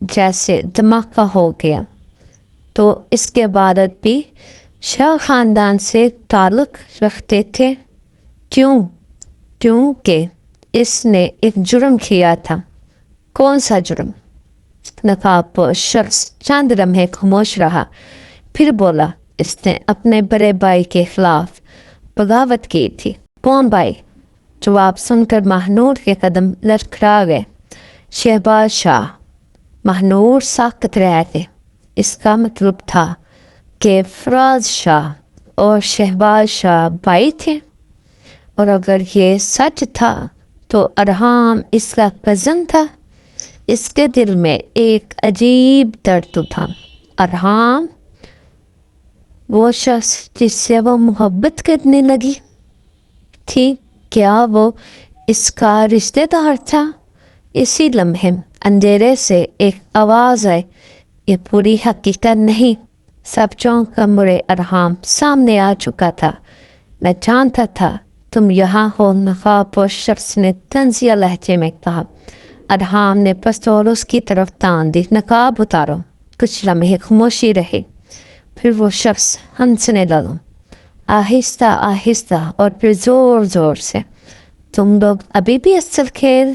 جیسے دھماکہ ہو گیا۔ تو اس کے بعد بھی شاہ خاندان سے تعلق رکھتے تھے۔ کیونکہ اس نے ایک جرم کیا تھا۔ کون سا جرم؟ نقاب پوش شخص چند لمحے خاموش رہا، پھر بولا، اس نے اپنے بڑے بھائی کے خلاف بغاوت کی تھی۔ کون بھائی؟ جواب سن کر ماہنور کے قدم لڑکھڑا گئے۔ شہباز شاہ۔ ماہنور ساکت رہ گئے۔ اس کا مطلب تھا کہ فراز شاہ اور شہباز شاہ بھائی تھے، اور اگر یہ سچ تھا تو ارحام اس کا کزن تھا۔ اس کے دل میں ایک عجیب درد تھا۔ ارحام، وہ شخص جس سے وہ محبت کرنے لگی تھی، کیا وہ اس کا رشتہ دار تھا؟ اسی لمحے اندھیرے سے ایک آواز آئی، یہ پوری حقیقت نہیں۔ سب چونک کر مڑے۔ ارحام سامنے آ چکا تھا۔ میں جانتا تھا تم یہاں ہو، نقاب پوش شخص نے طنزیہ لہجے میں کہا۔ ارحام نے پستول اس کی طرف تان دی۔ نقاب اتارو۔ کچھ لمحے خاموشی رہی، پھر وہ شخص ہنسنے لگا، آہستہ آہستہ اور پھر زور زور سے۔ تم لوگ ابھی بھی اصل کھیل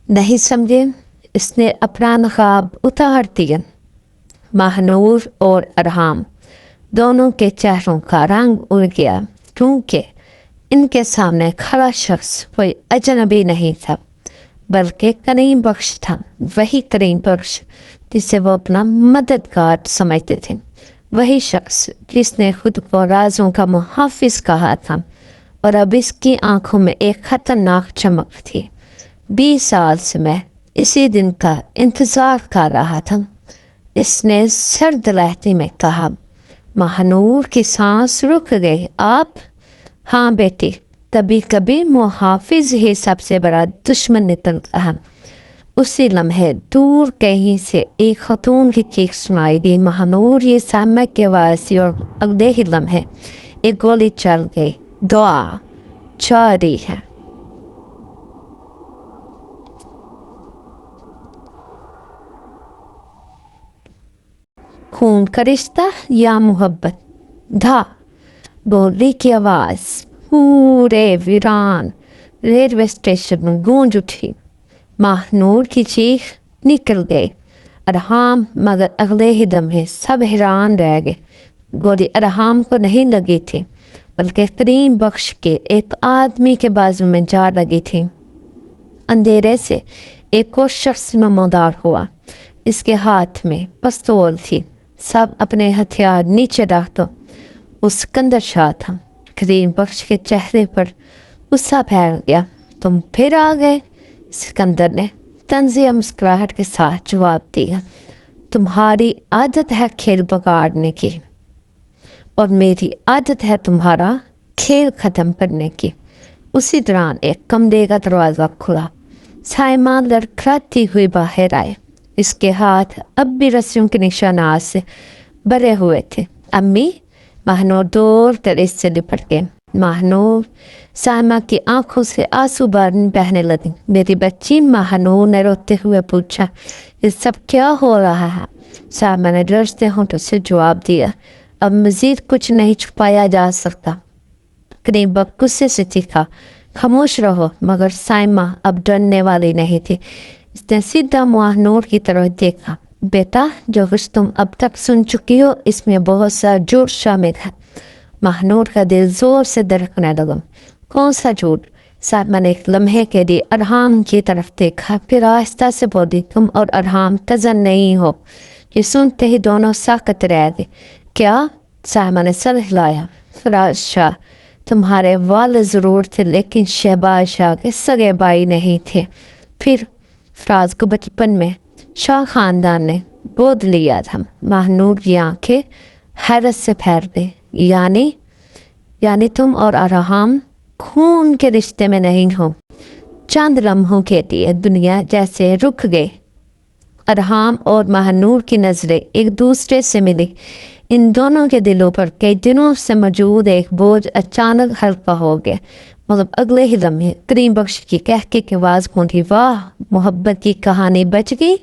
نہیں سمجھے؟ اس نے اپنا نقاب اتار دیا۔ ماہنور اور ارحام دونوں کے چہروں کا رنگ اڑ گیا، کیونکہ ان کے سامنے کھڑا شخص کوئی اجنبی نہیں تھا بلکہ کریم بخش تھا۔ وہی کریم بخش جسے وہ اپنا مددگار سمجھتے تھے، وہی شخص جس نے خود کو رازوں کا محافظ کہا تھا، اور اب اس کی آنکھوں میں ایک خطرناک چمک تھی۔ 20 سال سے میں اسی دن کا انتظار کر رہا تھا، اس نے سرد لہجے میں کہا۔ ماہنور کی سانس رک گئی۔ آپ؟ ہاں بیٹی، کبھی کبھی محافظ ہی سب سے بڑا دشمن نکلتا ہے۔ اسی لمحے دور کہیں سے ایک خاتون کی چیخ سنائی دی۔ ماہنور یہ سامنے کے واسی، اور اگلے ہی لمحے ایک گولی چل گئی۔ دعا جاری ہے۔ خون کا رشتہ یا محبت؟ دھا گولی کی آواز پورے ویران ریلوے اسٹیشن میں گونج اٹھی۔ ماہنور کی چیخ نکل گئی۔ ارحام، مگر اگلے ہی لمحے سب حیران رہ گئے۔ گولی ارحام کو نہیں لگی تھی بلکہ کریم بخش کے ایک آدمی کے بازو میں جا لگی تھی۔ اندھیرے سے ایک اور شخص نمودار ہوا۔ اس کے ہاتھ میں پستول تھی۔ سب اپنے ہتھیار نیچے رکھ دو۔ وہ سکندر شاہ تھا۔ کریم بخش کے چہرے پر غصہ پھیل گیا۔ تم پھر آ گئے؟ سکندر نے طنزیہ مسکراہٹ کے ساتھ جواب دیا۔ تمہاری عادت ہے کھیل بگاڑنے کی، اور میری عادت ہے تمہارا کھیل ختم کرنے کی۔ اسی دوران ایک کمرے کا دروازہ کھلا۔ سائمہ لڑکھڑاتی ہوئی باہر آئے۔ اس کے ہاتھ اب بھی رسیوں کے نشانات سے بھرے ہوئے تھے۔ امی؟ ماہنور دوڑ کر اس سے لپٹ گئے۔ ماہنور؟ سائمہ کی آنکھوں سے آنسو بہنے لگے۔ میری بچی، ماہنور نے روتے ہوئے پوچھا، یہ سب کیا ہو رہا ہے؟ سائمہ نے لرزتے ہونٹوں سے جواب دیا، اب مزید کچھ نہیں چھپایا جا سکتا۔ کریم بخش غصے سے چیخا، خاموش رہو۔ مگر سائمہ اب ڈرنے والی نہیں تھی۔ اس نے سیدھا ماہنور کی طرف دیکھا۔ بیٹا، جو کچھ تم اب تک سن چکی ہو اس میں بہت سا جھوٹ شامل ہے۔ ماہنور کا دل زور سے دھڑکنے لگا۔ کون سا جھوٹ؟ سائمہ نے ایک لمحے کے لیے ارحام کی طرف دیکھا، پھر آہستہ سے بولی، تم اور ارحام کزن نہیں ہو۔ یہ سنتے ہی دونوں ساکت رہ گئے۔ کیا؟ سائمہ نے سر ہلایا۔ فراز شاہ تمہارے والد ضرور تھے، لیکن شہباز شاہ کے سگے بھائی نہیں تھے۔ پھر فراز کو بچپن میں شاہ خاندان نے گود لیا تھا۔ ماہنور کی آنکھیں حیرت سے پھیر گئی۔ یعنی تم اور ارحام خون کے رشتے میں نہیں ہو؟ چند لمحوں کے لیے دنیا جیسے رک گئی۔ ارحام اور ماہنور کی نظریں ایک دوسرے سے ملی۔ ان دونوں کے دلوں پر کئی دنوں سے موجود ایک بوجھ اچانک ہلکا ہو گیا۔ مطلب اگلے ہی لمحے کریم بخش کی کہکے کی آواز گونجی، واہ محبت کی کہانی بچ گئی۔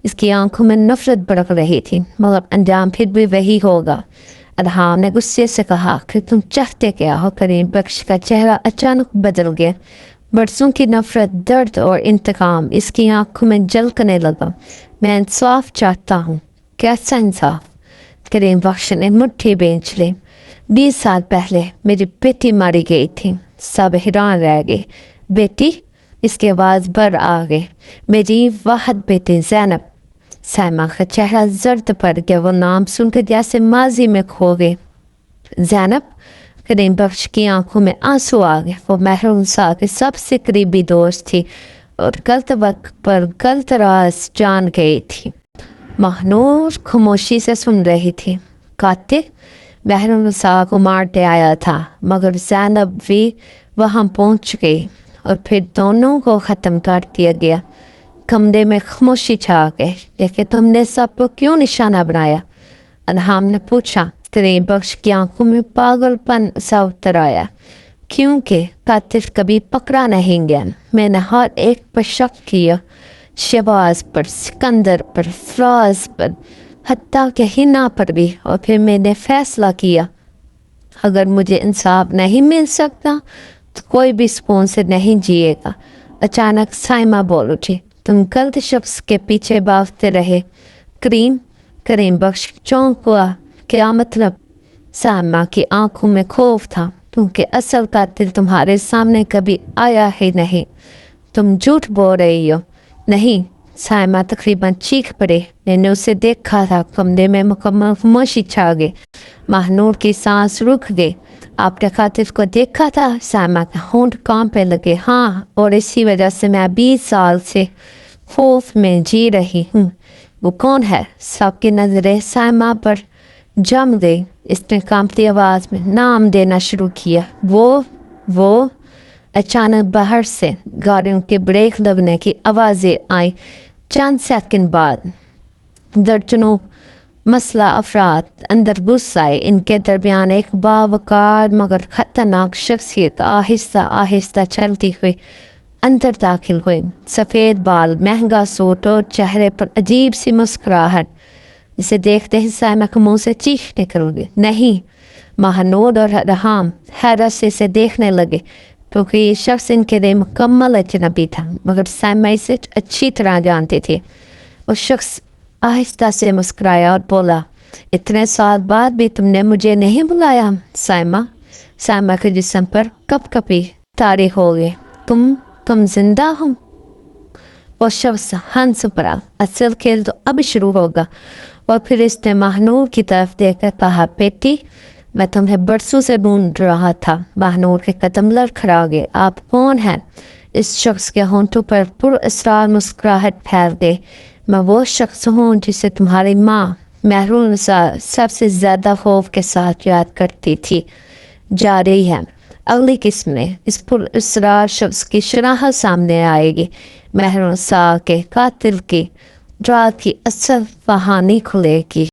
اس کی آنکھوں میں نفرت بڑک رہی تھی، مطلب انجام پھر بھی وہی ہوگا۔ ادہام نے غصے سے کہا کہ تم چاہتے کیا ہو؟ کریم بخش کا چہرہ اچانک بدل گیا، برسوں کی نفرت، درد اور انتقام اس کی آنکھوں میں جھلکنے لگا۔ میں انصاف چاہتا ہوں۔ کیسا انصاف؟ کریم بخش نے مٹھی بینچ لی۔ 20 سال پہلے میری بیٹی ماری گئی تھی۔ سب حیران رہ گئے۔ بیٹی؟ اس کی آواز بر آ گئی۔ میری واحد بیٹی زینب۔ سائمہ کا چہرہ زرد پڑ گیا، وہ نام سن کر جیسے ماضی میں کھو گئے۔ زینب؟ کریم بخش کی آنکھوں میں آنسو آ گئے۔ وہ محروم سا کے سب سے قریبی دوست تھی اور غلط وقت پر غلط راز جان گئی تھی۔ مہنور خاموشی سے سن رہی تھی۔ قاتل محروم سا کو مارتے آیا تھا، مگر زینب بھی وہاں پہنچ گئی اور پھر دونوں کو ختم کر دیا گیا۔ کمرے میں خاموشی چھا گئی۔ لیکن تم نے سب کو کیوں نشانہ بنایا؟ ادہام نے پوچھا۔ کریم بخش کی آنکھوں میں پاگل پن سا اتر آیا۔ کیونکہ قاتل کبھی پکڑا نہیں گیا۔ میں نے ہر ایک پر شک کیا، شہباز پر، سکندر پر، فراز پر، حتیٰ کہ ہنا پر بھی، اور پھر میں نے فیصلہ کیا اگر مجھے انصاف نہیں مل سکتا تو کوئی بھی سکون سے نہیں جیے گا۔ اچانک سائمہ بول اٹھی، تم غلط شخص کے پیچھے بھاگتے رہے۔ کریم بخش چونک ہوا۔ کیا مطلب؟ سائمہ کی آنکھوں میں خوف تھا، کیونکہ اصل قاتل تمہارے سامنے کبھی آیا ہی نہیں۔ تم جھوٹ بول رہی ہو۔ نہیں، سائمہ تقریباً چیخ پڑے۔ میں نے اسے دیکھا تھا۔ کمرے میں مکمل خاموشی چھا گئی۔ مہنور کی سانس رک گئی۔ آپ نے قاتل کو دیکھا تھا؟ سائمہ کے ہونٹ کانپنے لگے۔ ہاں، اور اسی وجہ سے میں 20 سال سے خوف میں جی رہی ہوں۔ وہ کون ہے؟ سب کی نظریں سائمہ پر جم گئی۔ اس نے کانپتی آواز میں نام دینا شروع کیا۔ وہ اچانک باہر سے گاڑیوں کے بریک لگنے کی آوازیں آئیں۔ چند سیکنڈ بعد درجنوں مسلح افراد اندر گھس آئے۔ ان کے درمیان ایک باوقار مگر خطرناک شخصیت آہستہ آہستہ چلتی ہوئی اندر داخل ہوئی۔ سفید بال، مہنگا سوٹ اور چہرے پر عجیب سی مسکراہٹ۔ اسے دیکھتے ہی سائمہ کے منہ سے چیخ نکل گئی۔ نہیں! مہنور اور ادہام حیرت سے اسے دیکھنے لگے، کیونکہ یہ شخص ان کے لیے مکمل اجنبی تھا، مگر سائمہ اسے اچھی طرح جانتے تھے۔ وہ شخص آہستہ سے مسکرایا اور بولا، اتنے سال بعد بھی تم نے مجھے نہیں بلایا؟ سائمہ کے جسم پر کپ کپی طاری ہو گئی۔ تم زندہ ہو؟ وہ شخص ہنس پڑا۔ اصل کھیل تو اب شروع ہوگا۔ اور پھر اس نے مہنور کی طرف دیکھ کر کہا، بیٹی میں تمہیں برسوں سے ڈھونڈ رہا تھا۔ مہنور کے قدم لڑکھڑا گئے۔ آپ کون ہیں؟ اس شخص کے ہونٹوں پر پر اسرار مسکراہٹ پھیل گئی۔ میں وہ شخص ہوں جسے تمہاری ماں محروم سب سے زیادہ خوف کے ساتھ یاد کرتی تھی۔ جا رہی ہے۔ اگلی قسم میں اس پر اسرار شخص کی شناخت سامنے آئے گی۔ محروم کے قاتل کی رات کی اصل کہانی کھلے گی۔